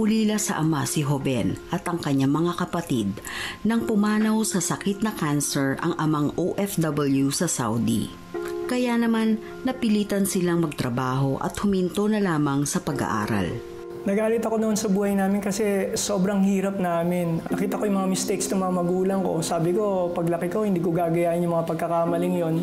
Naulila sa ama si Joven at ang kanyang mga kapatid nang pumanaw sa sakit na cancer ang amang OFW sa Saudi. Kaya naman napilitan silang magtrabaho at huminto na lamang sa pag-aaral. Nagalit ako noon sa buhay namin kasi sobrang hirap namin. Nakita ko yung mga mistakes ng mga magulang ko. Sabi ko, paglaki ko, hindi ko gagayahin yung mga pagkakamaling yon.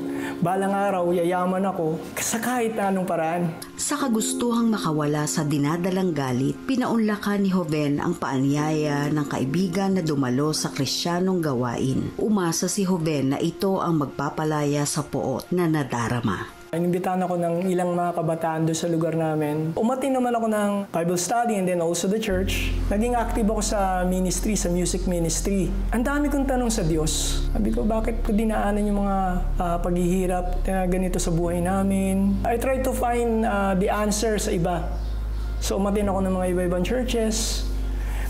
Balang araw, yayaman ako sa kahit na anong paraan. Sa kagustuhang makawala sa dinadalang galit, pinaunlakan ni Joven ang paanyaya ng kaibigan na dumalo sa Krisyanong gawain. Umasa si Joven na ito ang magpapalaya sa poot na nadarama. Inimbitahan ako ng ilang mga kabataan doon sa lugar namin. Umatin naman ako ng Bible study and then also the church. Naging active ako sa ministry, sa music ministry. Ang dami kong tanong sa Diyos. Sabi ko, bakit ko dinaanan yung mga paghihirap na ganito sa buhay namin? I tried to find the answer sa iba. So umatin ako ng mga iba-ibang churches.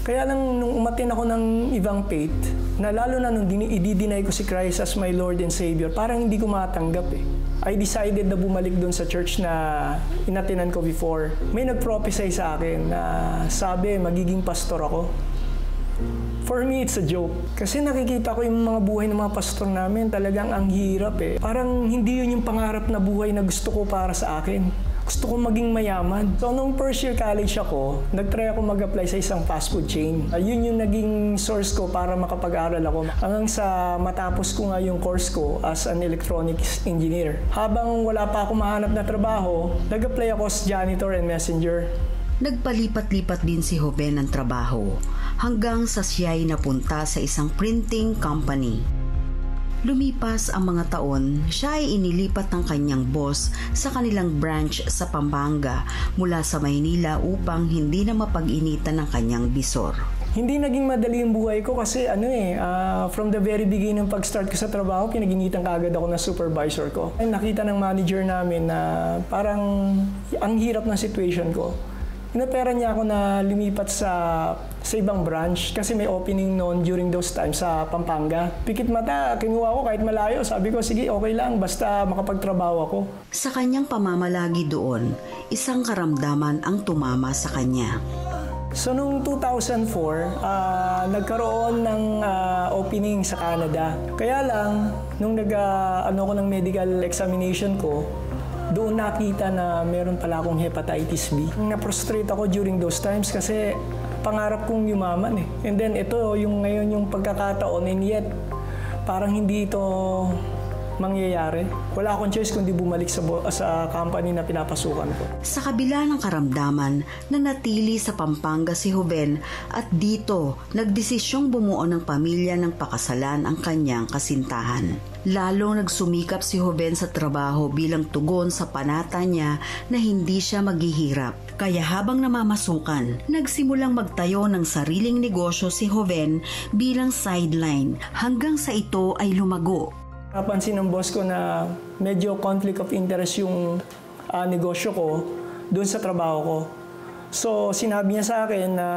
Kaya lang nung umatin ako ng ibang faith, na lalo na nung i-deny ko si Christ as my Lord and Savior, parang hindi ko matanggap eh. I decided na bumalik dun sa church na inatinan ko before. May nag-prophesy sa akin na sabi, magiging pastor ako. For me, it's a joke. Kasi nakikita ko yung mga buhay ng mga pastor namin, talagang ang hirap eh. Parang hindi yun yung pangarap na buhay na gusto ko para sa akin. Gusto ko maging mayaman. So, nung first year college ako, nag-try ako mag-apply sa isang fast food chain. Yun yung naging source ko para makapag-aral ako. Hanggang sa matapos ko nga yung course ko as an electronics engineer. Habang wala pa ako mahanap na trabaho, nag-apply ako as janitor and messenger. Nagpalipat-lipat din si Joven ng trabaho hanggang sa siya'y napunta sa isang printing company. Lumipas ang mga taon, siya ay inilipat ng kanyang boss sa kanilang branch sa Pampanga mula sa Maynila upang hindi na mapag-initan ng kanyang bisor. Hindi naging madali yung buhay ko kasi from the very beginning ng pag-start ko sa trabaho, pinag-initan kaagad ako ng supervisor ko. Nakita ng manager namin na parang ang hirap ng situation ko. Inopera niya ako na lumipat sa ibang branch kasi may opening noon during those times sa Pampanga. Pikit mata, kinuha ko kahit malayo. Sabi ko, sige, okay lang, basta makapagtrabaho ako. Sa kanyang pamamalagi doon, isang karamdaman ang tumama sa kanya. So, noong 2004, nagkaroon ng opening sa Canada. Kaya lang, nung ko ng medical examination ko, doon nakita na meron pala akong hepatitis B. Na-frustrate ako during those times kasi pangarap kong yumaman eh. And then ito, ngayon yung pagkakataon, and yet parang hindi ito mangyayari. Wala akong choice kundi bumalik sa company na pinapasukan ko. Sa kabila ng karamdaman, nanatili sa Pampanga si Joven at dito nagdesisyong bumuo ng pamilya ng pakasalan ang kanyang kasintahan. Lalong nagsumikap si Joven sa trabaho bilang tugon sa panata niya na hindi siya maghihirap. Kaya habang namamasukan, nagsimulang magtayo ng sariling negosyo si Joven bilang sideline hanggang sa ito ay lumago. Napansin ng boss ko na medyo conflict of interest yung negosyo ko doon sa trabaho ko. So sinabi niya sa akin na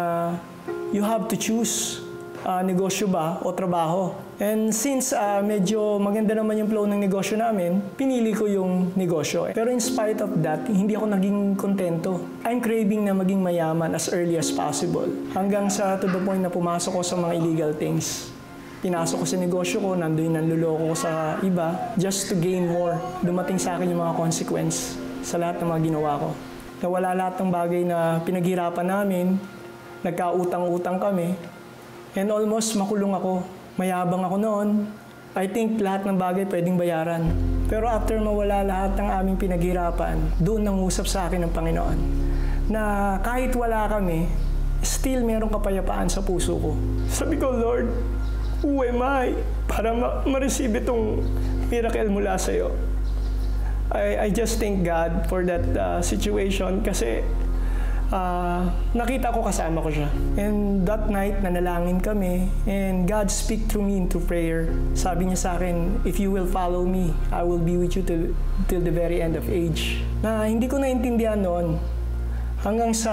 you have to choose negosyo ba o trabaho. And since medyo maganda naman yung flow ng negosyo namin, pinili ko yung negosyo. Pero in spite of that, hindi ako naging kontento. I'm craving na maging mayaman as early as possible. Hanggang sa to the point na pumasok ko sa mga illegal things. Pinasok ko sa negosyo ko, nandoon nanluloko ko sa iba just to gain more. Dumating sa akin yung mga consequence sa lahat ng mga ginawa ko. Nawala lahat ng bagay na pinaghirapan namin, nagkautang-utang kami, and almost makulong ako. Mayabang ako noon. I think lahat ng bagay pwedeng bayaran. Pero after mawala lahat ng aming pinaghirapan, doon nangusap sa akin ng Panginoon na kahit wala kami, still merong kapayapaan sa puso ko. Sabi ko, Lord, who am I para ma-receive itong miracle mula sa iyo? I just thank God for that situation kasi nakita ko kasama ko siya. And that night, nanalangin kami and God speak through me into prayer. Sabi niya sa akin, if you will follow me, I will be with you till the very end of age. Na hindi ko naintindihan noon. Hanggang sa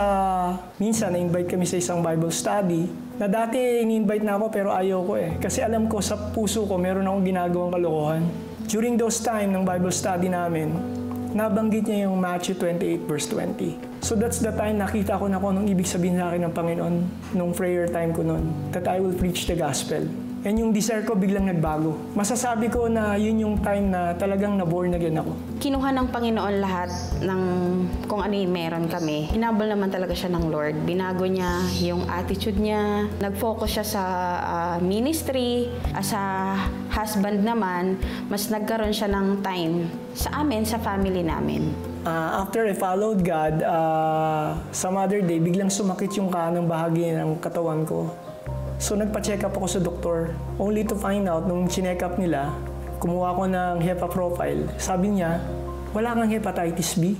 minsan na-invite kami sa isang Bible study na dati in-invite na ako pero ayaw ko eh. Kasi alam ko sa puso ko meron akong ginagawang kalokohan. During those time ng Bible study namin, nabanggit niya yung Matthew 28 verse 20. So that's the time nakita ko na kung anong ibig sabihin sa akin ng Panginoon nung prayer time ko noon, that I will preach the gospel. And yung desire ko biglang nagbago. Masasabi ko na yun yung time na talagang na-born again ako. Kinuha ng Panginoon lahat ng kung ano yung meron kami. Hinabol naman talaga siya ng Lord. Binago niya yung attitude niya. Nag-focus siya sa ministry. As a husband naman, mas nagkaroon siya ng time sa amin, sa family namin. After I followed God, some other day, biglang sumakit yung kanang bahagi ng katawan ko. So nagpa-check up ako sa doktor, only to find out nung chinek up nila, kumuha ko ng HEPA profile. Sabi niya, wala kang hepatitis B.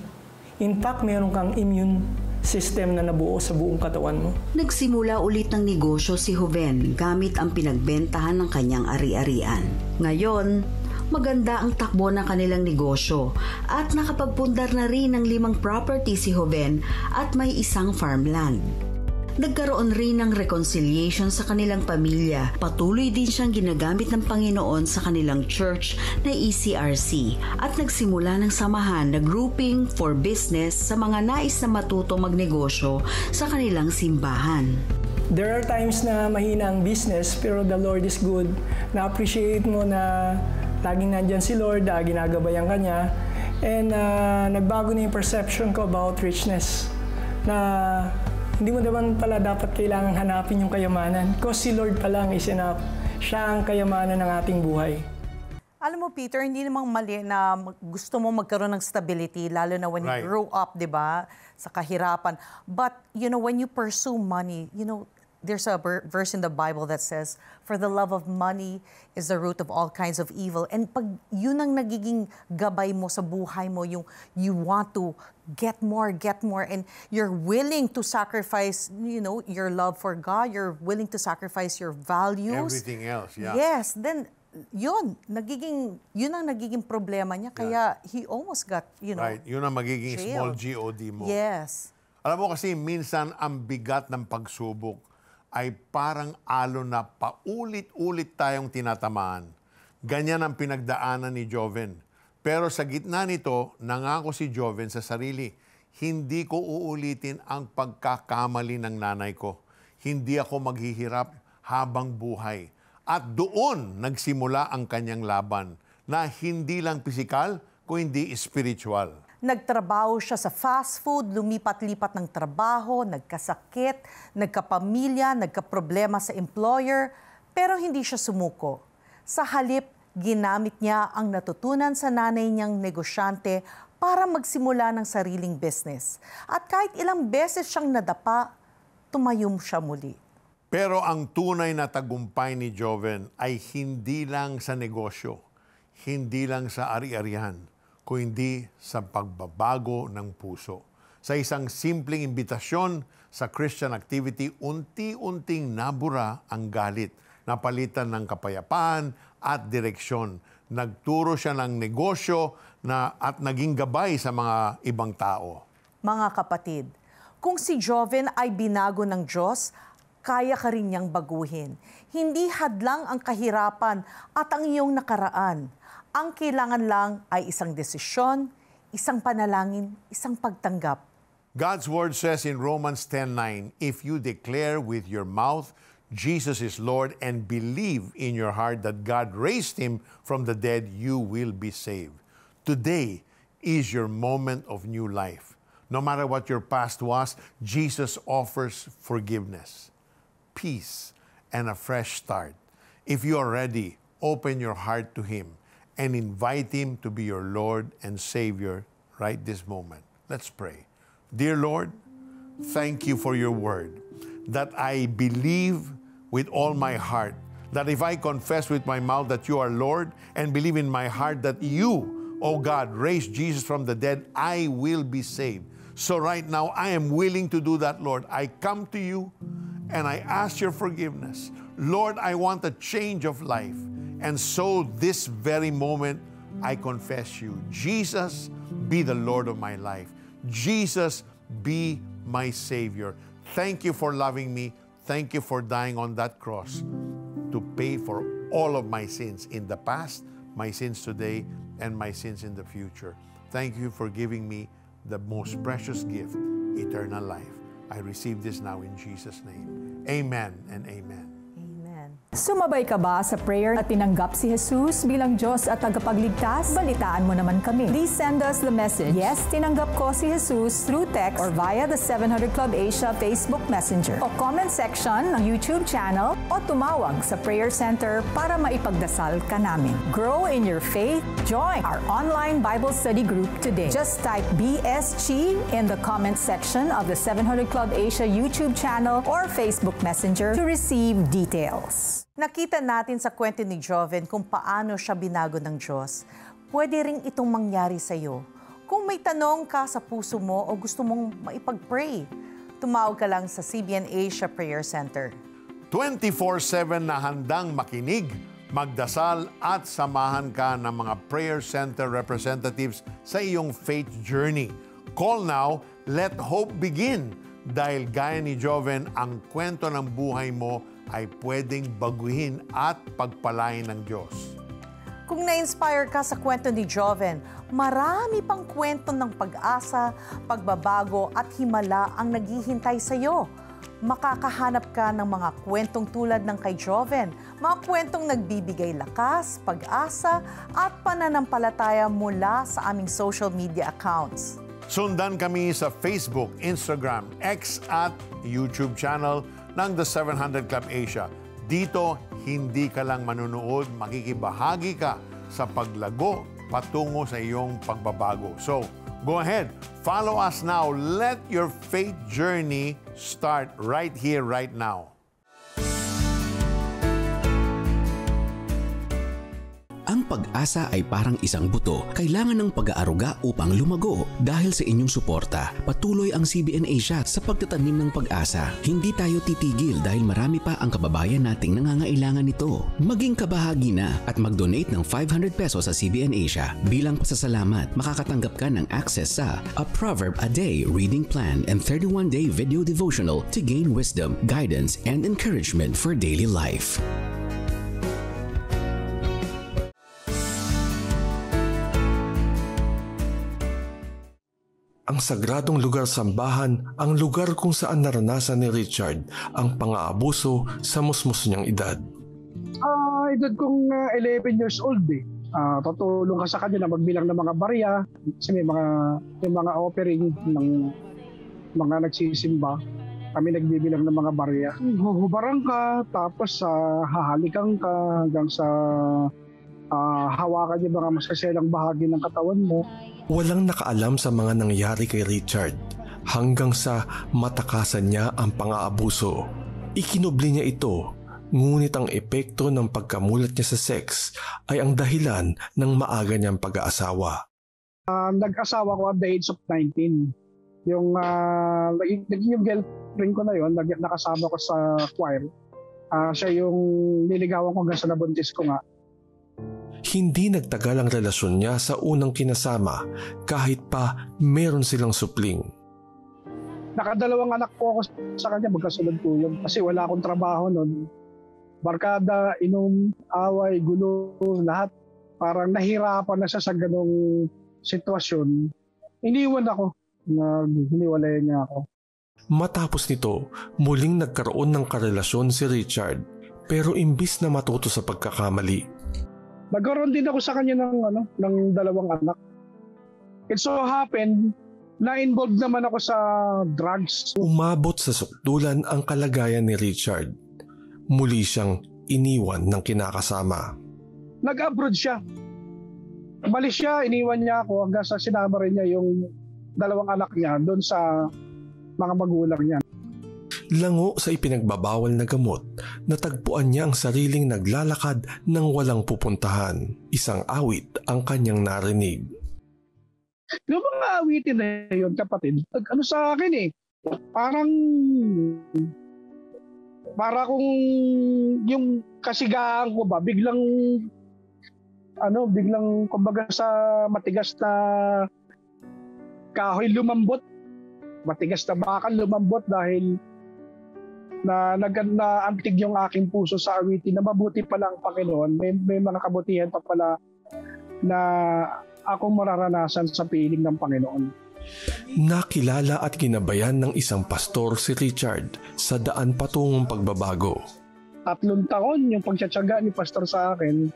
In fact, meron kang immune system na nabuo sa buong katawan mo. Nagsimula ulit ng negosyo si Joven gamit ang pinagbentahan ng kanyang ari-arian. Ngayon, maganda ang takbo ng kanilang negosyo at nakapagpundar na rin ng 5 property si Joven at may isang farmland. Nagkaroon rin ng reconciliation sa kanilang pamilya. Patuloy din siyang ginagamit ng Panginoon sa kanilang church na ECRC at nagsimula ng samahan na grouping for business sa mga nais na matutong magnegosyo sa kanilang simbahan. There are times na mahina ang business pero the Lord is good. Na-appreciate mo na laging nandyan si Lord, ginagabayan ka niya. And nagbago na yung perception ko about richness. Na hindi mo naman pala dapat kailangang hanapin yung kayamanan. Because si Lord pa lang is enough. Siya ang kayamanan ng ating buhay. Alam mo, Peter, hindi namang mali na gusto mo magkaroon ng stability, lalo na when you grow up, di ba, sa kahirapan. But, when you pursue money, there's a verse in the Bible that says, "For the love of money is the root of all kinds of evil." And pag yun ang nagiging gabay mo sa buhay mo, yung you want to get more, and you're willing to sacrifice, your love for God, you're willing to sacrifice your values. Everything else, yeah. Yes, then yun ang nagiging problema niya. Kaya he almost got, Right, yun ang magiging small jailed. G-O-D mo. Yes. Alam mo kasi minsan ang bigat ng pagsubok ay parang alon na paulit-ulit tayong tinatamaan. Ganyan ang pinagdaanan ni Joven. Pero sa gitna nito, nangako si Joven sa sarili, hindi ko uulitin ang pagkakamali ng nanay ko. Hindi ako maghihirap habang buhay. At doon nagsimula ang kanyang laban na hindi lang pisikal, kundi spiritual. Nagtrabaho siya sa fast food, lumipat-lipat ng trabaho, nagkasakit, nagkapamilya, nagkaproblema sa employer, pero hindi siya sumuko. Sa halip, ginamit niya ang natutunan sa nanay niyang negosyante para magsimula ng sariling business. At kahit ilang beses siyang nadapa, tumayom siya muli. Pero ang tunay na tagumpay ni Joven ay hindi lang sa negosyo, hindi lang sa ari-arian, kundi sa pagbabago ng puso. Sa isang simpleng imbitasyon sa Christian activity, unti-unting nabura ang galit, napalitan ng kapayapaan at direksyon. Nagturo siya ng negosyo at naging gabay sa mga ibang tao. Mga kapatid, kung si Joven ay binago ng Diyos, kaya ka rin niyang baguhin. Hindi hadlang ang kahirapan at ang iyong nakaraan. Ang kailangan lang ay isang desisyon, isang panalangin, isang pagtanggap. God's word says in Romans 10:9, if you declare with your mouth Jesus is Lord and believe in your heart that God raised him from the dead, you will be saved. Today is your moment of new life. No matter what your past was, Jesus offers forgiveness, peace, and a fresh start. If you are ready, open your heart to him and invite him to be your Lord and Savior right this moment. Let's pray. Dear Lord, thank you for your word, that I believe with all my heart, that if I confess with my mouth that you are Lord and believe in my heart that you, O God, raised Jesus from the dead, I will be saved. So right now, I am willing to do that, Lord. I come to you and I ask your forgiveness. Lord, I want a change of life. And so this very moment, I confess you. Jesus, be the Lord of my life. Jesus, be my Savior. Thank you for loving me. Thank you for dying on that cross to pay for all of my sins in the past, my sins today, and my sins in the future. Thank you for giving me the most precious gift, eternal life. I receive this now in Jesus' name. Amen and amen. Sumabay ka ba sa prayer at tinanggap si Jesus bilang Diyos at tagapagligtas? Balitaan mo naman kami. Please send us the message, "Yes, tinanggap ko si Jesus," through text or via the 700 Club Asia Facebook Messenger o comment section ng YouTube channel o tumawag sa Prayer Center para maipagdasal ka namin. Grow in your faith. Join our online Bible study group today. Just type BSG in the comment section of the 700 Club Asia YouTube channel or Facebook Messenger to receive details. Nakita natin sa kwento ni Joven kung paano siya binago ng Diyos. Pwede rin itong mangyari sa iyo. Kung may tanong ka sa puso mo o gusto mong maipag-pray, tumawag ka lang sa CBN Asia Prayer Center. 24/7 na handang makinig, magdasal at samahan ka ng mga Prayer Center representatives sa iyong faith journey. Call now, let hope begin. Dahil gaya ni Joven, ang kwento ng buhay mo ay pwedeng baguhin at pagpalain ng Diyos. Kung na-inspire ka sa kwento ni Joven, marami pang kwento ng pag-asa, pagbabago at himala ang naghihintay sa iyo. Makakahanap ka ng mga kwentong tulad ng kay Joven, mga kwentong nagbibigay lakas, pag-asa at pananampalataya mula sa aming social media accounts. Sundan kami sa Facebook, Instagram, X at YouTube channel ng The 700 Club Asia. Dito, hindi ka lang manunood, makikibahagi ka sa paglago patungo sa iyong pagbabago. So, go ahead, follow us now. Let your faith journey start right here, right now. Ang pag-asa ay parang isang buto. Kailangan ng pag-aaruga upang lumago. Dahil sa inyong suporta, patuloy ang CBN Asia sa pagtatanim ng pag-asa. Hindi tayo titigil dahil marami pa ang kababayan nating nangangailangan nito. Maging kabahagi na at mag-donate ng 500 pesos sa CBN Asia. Bilang pasasalamat, makakatanggap ka ng access sa A Proverb a Day Reading Plan and 31-day video devotional to gain wisdom, guidance, and encouragement for daily life. Ang sagradong lugar sambahan, ang lugar kung saan naranasan ni Richard ang pang-aabuso sa musmus niyang edad. Edad kong 11 years old eh. Tutulong ka sa kanya na magbilang ng mga barya kasi may mga offering ng mga nagsisimba. Kami nagbibilang ng mga barya. Huhubarang ka, tapos hahalikan ka hanggang sa hawakan yung mga masaselang bahagi ng katawan mo. Walang nakaalam sa mga nangyari kay Richard hanggang sa matakasan niya ang pang-aabuso. Ikinubli niya ito, ngunit ang epekto ng pagkamulat niya sa sex ay ang dahilan ng maaga niyang pag-aasawa. Nag-asawa ko at the age of 19. Yung girlfriend ko na yon, nakasama ko sa choir. Siya yung niligawan ko hanggang sa nabuntis ko nga. Hindi nagtagal ang relasyon niya sa unang kinasama kahit pa meron silang supling. Nakadalawang anak po ako sa kanya, magkasunod po yun. Kasi wala akong trabaho noon. Barkada, inom, away, gulo, lahat. Parang nahirapan na siya sa ganong sitwasyon. Iniwan ako. Hiniwalay niya ako. Matapos nito, muling nagkaroon ng karelasyon si Richard. Pero imbis na matuto sa pagkakamali, nagkaroon din ako sa kanya ng dalawang anak. It so happened, na-involved naman ako sa drugs. Umabot sa sukdulan ang kalagayan ni Richard. Muli siyang iniwan ng kinakasama. Nag-abroad siya. Umalis siya, iniwan niya ako hanggang sa sinama rin niya yung dalawang anak niya doon sa mga magulang niya. Lango sa ipinagbabawal na gamot, natagpuan niya ang sariling naglalakad ng walang pupuntahan. Isang awit ang kanyang narinig. Yung mga awitin na yun, kapatid, ano sa akin eh, para kung yung kasigahan ko ba, biglang kumbaga sa matigas na kahoy lumambot, matigas na bakal lumambot dahil naantig yung aking puso sa awitin na mabuti pala ang Panginoon. May mga kabutihan pa pala na akong mararanasan sa piling ng Panginoon. Nakilala at ginabayan ng isang pastor si Richard sa daan patungong pagbabago. 3 taon yung pagtsatsaga ni pastor sa akin.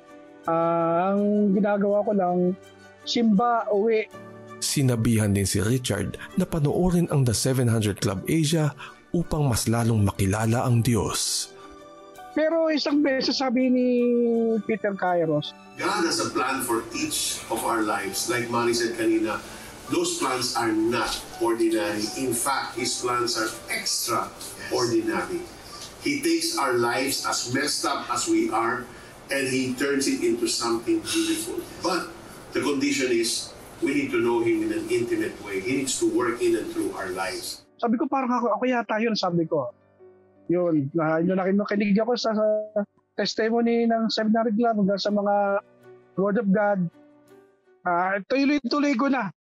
Ang ginagawa ko lang, simba, uwi. Sinabihan din si Richard na panoorin ang The 700 Club Asia upang mas lalong makilala ang Diyos. Pero isang beses sabi ni Peter Kairos, God has a plan for each of our lives. Like Manny said kanina, those plans are not ordinary. In fact, His plans are extraordinary. He takes our lives as messed up as we are and He turns it into something beautiful. But the condition is, we need to know Him in an intimate way. He needs to work in and through our lives. Sabi ko parang ako yata yun, sabi ko. Yun, nakinig ako sa testimony ng 700 Club hanggang sa mga Word of God. Tuloy-tuloy ko na.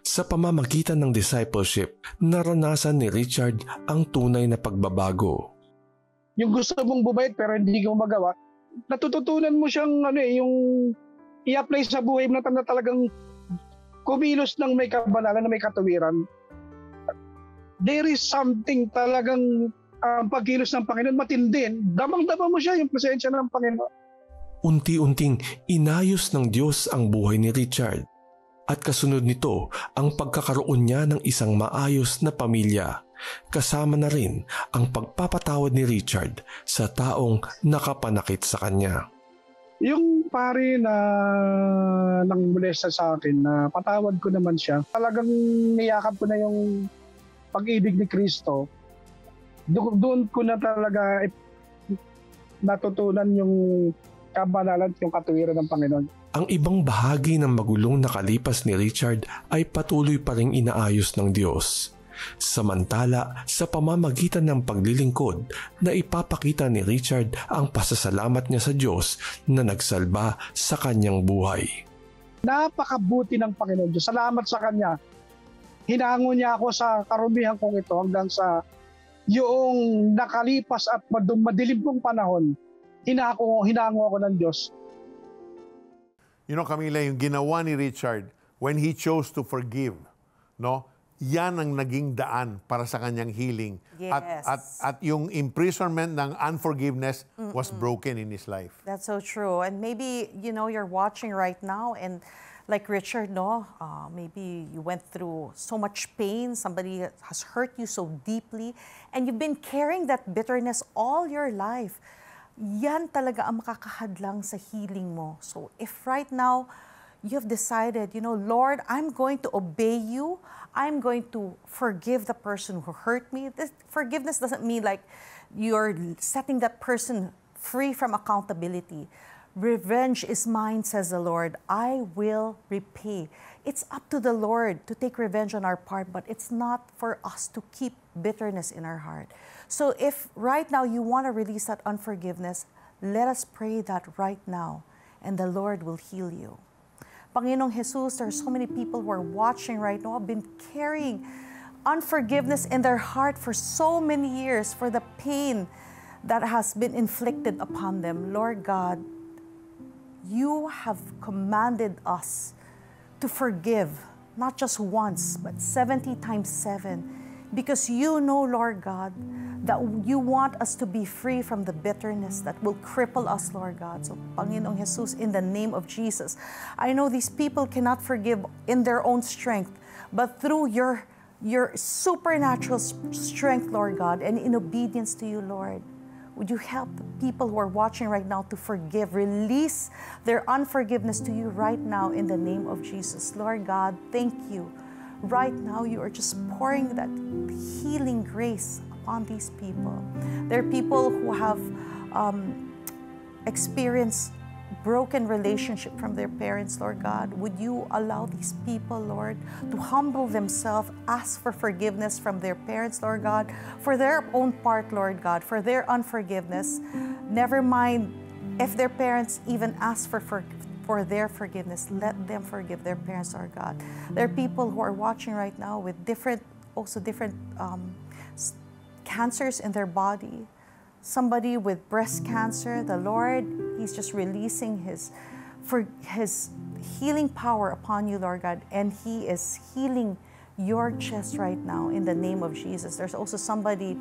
Sa pamamagitan ng discipleship, naranasan ni Richard ang tunay na pagbabago. Yung gusto mong bumait pero hindi mo magawa, natututunan mo siyang yung i-apply sa buhay mo na talagang kumilos ng may kabanalan, na may katuwiran. There is something talagang ang pagkilos ng Panginoon matindi. Damang-dama mo siya yung presensya ng Panginoon. Unti-unting inayos ng Diyos ang buhay ni Richard at kasunod nito ang pagkakaroon niya ng isang maayos na pamilya. Kasama na rin ang pagpapatawad ni Richard sa taong nakapanakit sa kanya. Yung pare na nang molesta sa akin na patawad ko naman siya, talagang niyakap ko na yung pag-ibig ni Kristo. Doon ko na talaga natutunan yung kabanalan, yung katuwiran ng Panginoon. Ang ibang bahagi ng magulong nakalipas ni Richard ay patuloy pa ring inaayos ng Diyos. Samantala, sa pamamagitan ng paglilingkod, na ipapakita ni Richard ang pasasalamat niya sa Diyos na nagsalba sa kanyang buhay. Napakabuti ng Panginoon Diyos. Salamat sa Kanya. Hinango niya ako sa karumihan kong ito hanggang sa yung nakalipas at madilim pong panahon, hinango ako ng Diyos. You know, Camila, yung ginawa ni Richard when he chose to forgive, no? Yan ang naging daan para sa kanyang healing. Yes. At yung imprisonment ng unforgiveness was broken in his life. That's so true. And maybe, you're watching right now and like Richard, maybe you went through so much pain, somebody has hurt you so deeply, and you've been carrying that bitterness all your life. Yan talaga ang makakahadlang sa healing mo. So if right now, you have decided, Lord, I'm going to obey you. I'm going to forgive the person who hurt me. This forgiveness doesn't mean like you're setting that person free from accountability. Revenge is mine, says the Lord. I will repay. It's up to the Lord to take revenge on our part, but it's not for us to keep bitterness in our heart. So if right now you want to release that unforgiveness, let us pray that right now, and the Lord will heal you. Panginoong Jesus, there are so many people who are watching right now, have been carrying unforgiveness in their heart for so many years for the pain that has been inflicted upon them. Lord God, you have commanded us to forgive, not just once, but 70 times 7, because you know, Lord God, that you want us to be free from the bitterness that will cripple us, Lord God. So, Panginoong Jesus, in the name of Jesus, I know these people cannot forgive in their own strength, but through your supernatural strength, Lord God, and in obedience to you, Lord, would you help the people who are watching right now to forgive, release their unforgiveness to you right now in the name of Jesus. Lord God, thank you. Right now, you are just pouring that healing grace upon these people. There are people who have experienced broken relationship from their parents, Lord God. Would you allow these people, Lord, to humble themselves, ask for forgiveness from their parents, Lord God, for their own part, Lord God, for their unforgiveness. Never mind if their parents even ask for their forgiveness, let them forgive their parents, Lord God. There are people who are watching right now with different cancers in their body. Somebody with breast cancer, the Lord, He's just releasing His for His healing power upon you, Lord God. And He is healing your chest right now in the name of Jesus. There's also somebody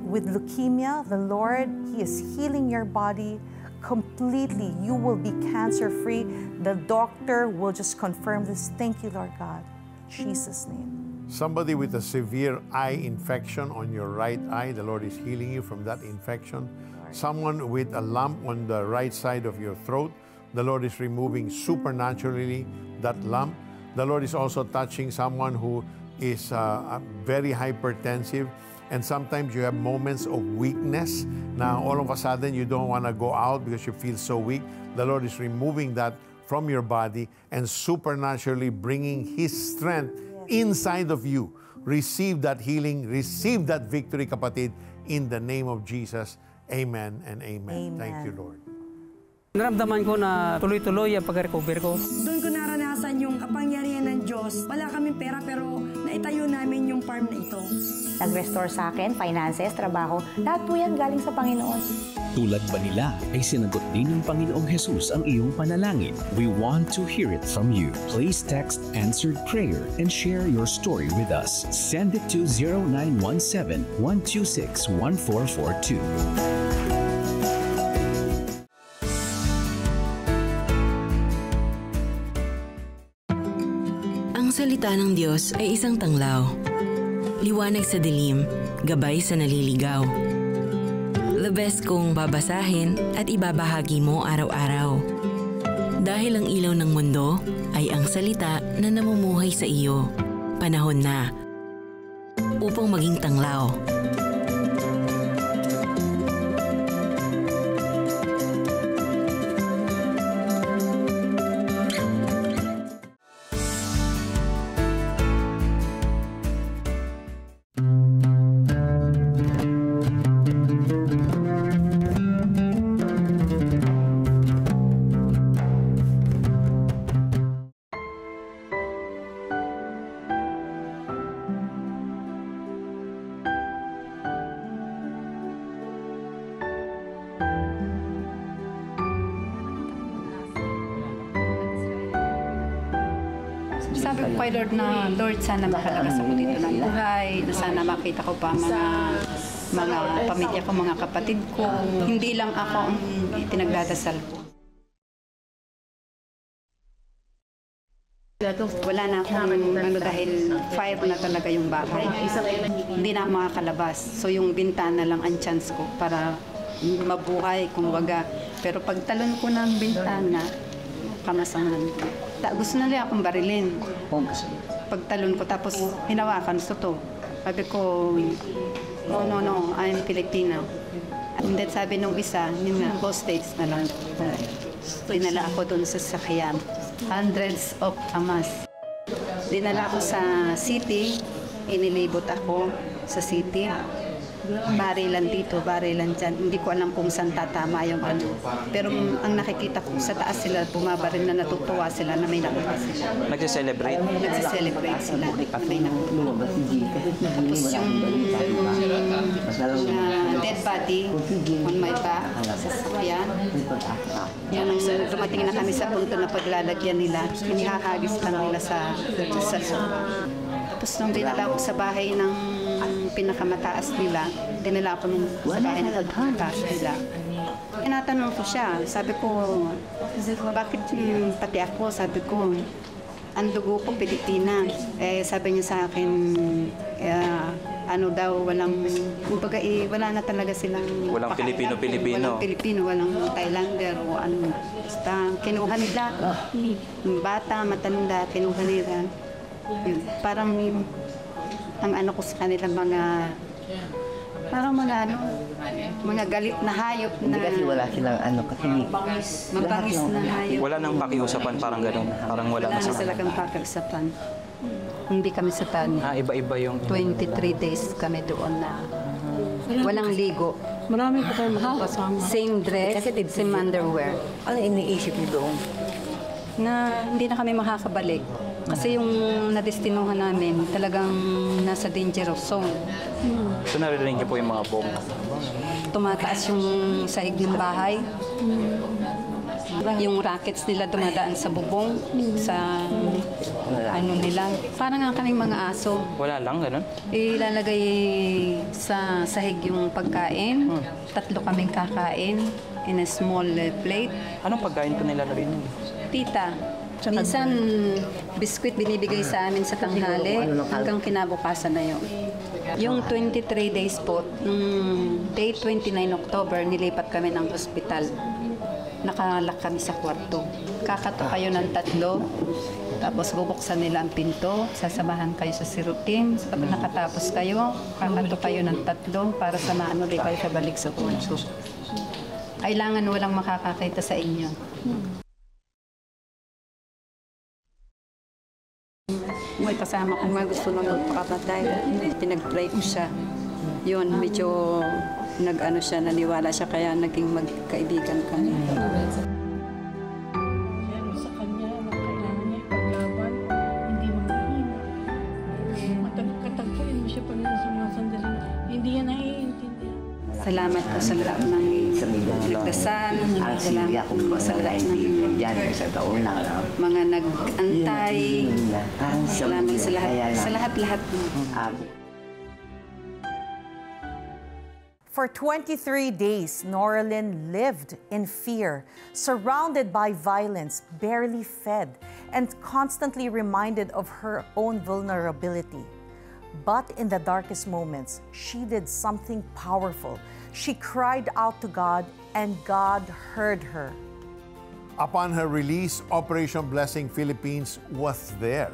with leukemia. The Lord, He is healing your body completely. You will be cancer-free. The doctor will just confirm this. Thank you, Lord God. In Jesus' name. Somebody with a severe eye infection on your right eye, the Lord is healing you from that infection. Someone with a lump on the right side of your throat, the Lord is removing supernaturally that lump. The Lord is also touching someone who is very hypertensive, and sometimes you have moments of weakness. Now, all of a sudden, you don't want to go out because you feel so weak. The Lord is removing that from your body and supernaturally bringing His strength inside of you. Receive that healing, receive that victory, kapatid, in the name of Jesus. Amen and amen. Thank you, Lord. Naramdaman ko na tuloy-tuloy ang pag-recover ko. Doon ko naranasan yung kapangyarihan ng Diyos. Wala kaming pera pero naitayo namin yung farm na ito. Nag-restore sa akin, finances, trabaho, lahat po yan galing sa Panginoon. Tulad ba nila ay sinagot din ng Panginoong Jesus ang iyong panalangin? We want to hear it from you. Please text answered prayer and share your story with us. Send it to 0917-126-1442. Ang salita ng Diyos ay isang tanglaw. Liwanag sa dilim, gabay sa naliligaw. The best kong babasahin at ibabahagi mo araw-araw. Dahil ang ilaw ng mundo ay ang salita na namumuhay sa iyo. Panahon na upang maging tanglaw. Sabi ko kay Lord na, Lord, sana makalakas ako dito ng buhay, na sana makita ko pa mga pamilya ko, mga kapatid ko. Hindi lang ako ang pinagdadasal ko. Wala na akong dahil fire na talaga yung bahay. Hindi na ako makakalabas. So yung bintana lang ang chance ko para mabuhay, kumbaga. Pero pag talon ko ng bintana, kamasangan ko. Gusto na lang akong barilin. Pagtalon ko, tapos hinawakan, to. Sabi ko, oh no, I'm Filipino. And then sabi nung isa, go States na lang. Dinala ako dun sa sakyan. Hundreds of amas. Dinala ako sa city, inilibot ako sa city. Barilan dito, barilan dyan. Hindi ko alam kung saan tatama yung ano. Pero ang nakikita ko sa taas sila, bumabaril na natutuwa sila na may nakuha sila. Nagse-celebrate? Nagse-celebrate sila. May nakuha. Tapos yung dead body on my back, sa sakyan. Yan ang dumating na kami sa punto na paglalagyan nila. Hinihahagis lang nila sa Tapos nung dinala ko sa bahay ng pinakamataas nila, dinala ko sa bahay ng pinakamataas nila. Tinatanong ko siya, sabi ko, bakit pati ako? Sabi ko, ang dugo ko Pilipina. Sabi niya sa akin, ano daw, kumbaga wala na talaga silang walang Pilipino-Pilipino. Walang Pilipino, walang Thailander o ano. Basta kinuha nila, bata, matanda, kinuha nila. Parang ang ano ko sa kanila parang mga galit na hayop na. Hindi kasi wala silang kasi mabangis na hayop. Wala nang pakiusapan, parang gano'n. Parang wala na talagang pakiusapan. Hindi kami sa tan. Iba-iba yung 23 days kami doon na walang ligo. Marami pa kayo makakasama. Same dress, same underwear. Ano iniisip niyo doon? Na hindi na kami makakabalik. Kasi yung nadestinuhan namin talagang nasa dangerous zone. So naririnig niyo po yung mga bomba? Tumataas yung saig ng bahay. Yung rockets nila dumadaan sa bubong, sa ano nila. Parang nga kaming mga aso. Wala lang, ganun? Ilalagay sa sahig yung pagkain. 3 kaming kakain in a small plate. Anong pagkain po nilalagay niyo? Tita. Minsan, biskwit binibigay sa amin sa tanghali hanggang kinabukasan na yun. Yung 23 days po, nung day 29 October, nilipat kami ng hospital. Nakalak kami sa kwarto. Kakato kayo ng 3, tapos bubuksan nila ang pinto, sasamahan kayo sa sirutin. Pag nakatapos kayo, kakato kayo ng 3 para samahan ulit kayo sa balik sa kwarto. Kailangan walang makakakita sa inyo. May kasama ko nga gusto nang magpakamatay. Pinag-pray ko siya. Yun, medyo nag-ano siya, naniwala siya, kaya naging magkaibigan kami. Sa kanya, kailangan niya paglaban, hindi maghihina. Katagpuin mo siya pag sumasandali. Hindi yan naiintindihan. Salamat po sa lahat ng nagdasal. Salamat po sa lahat ng mga nag-antay. Salamat sa lahat. For 23 days, Noralyn lived in fear, surrounded by violence, barely fed, and constantly reminded of her own vulnerability. But in the darkest moments, she did something powerful. She cried out to God, and God heard her. Upon her release, Operation Blessing Philippines was there.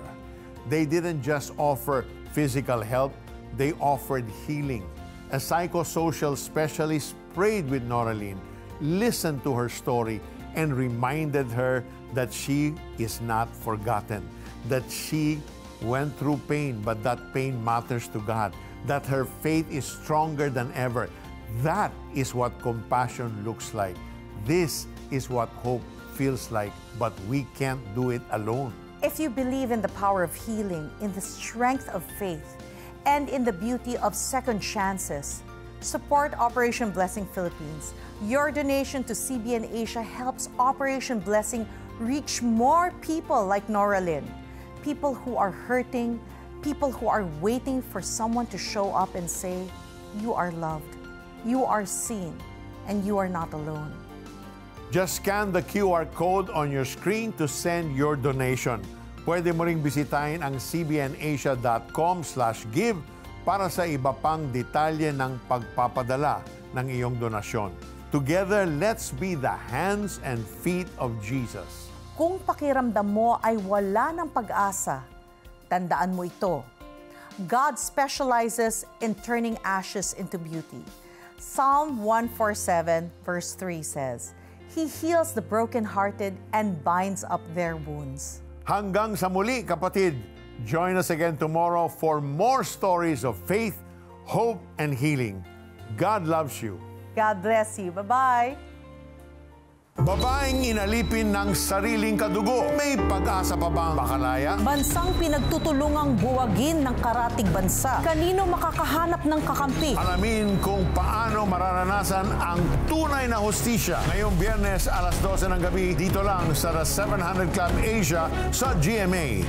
They didn't just offer physical help, they offered healing. A psychosocial specialist prayed with Noralyn, listened to her story, and reminded her that she is not forgotten, that she went through pain, but that pain matters to God, that her faith is stronger than ever. That is what compassion looks like. This is what hope feels like, but we can't do it alone. If you believe in the power of healing, in the strength of faith, and in the beauty of second chances, support Operation Blessing Philippines. Your donation to CBN Asia helps Operation Blessing reach more people like Noralyn, people who are hurting, people who are waiting for someone to show up and say, you are loved, you are seen, and you are not alone. Just scan the QR code on your screen to send your donation. Pwede mo ring bisitahin ang cbnasia.com/give para sa iba pang detalye ng pagpapadala ng iyong donasyon. Together, let's be the hands and feet of Jesus. Kung pakiramdam mo ay wala ng pag-asa, tandaan mo ito. God specializes in turning ashes into beauty. Psalm 147 verse 3 says, He heals the brokenhearted and binds up their wounds. Hanggang sa muli, kapatid, join us again tomorrow for more stories of faith, hope, and healing. God loves you. God bless you. Bye-bye. Babaeng inalipin ng sariling kadugo, may pag-asa pa bang makalaya? Bansang pinagtutulungang buwagin ng karatig bansa. Kanino makakahanap ng kakampi? Alamin kung paano mararanasan ang tunay na hustisya. Ngayong Biyernes, alas 12 ng gabi, dito lang sa The 700 Club Asia sa GMA.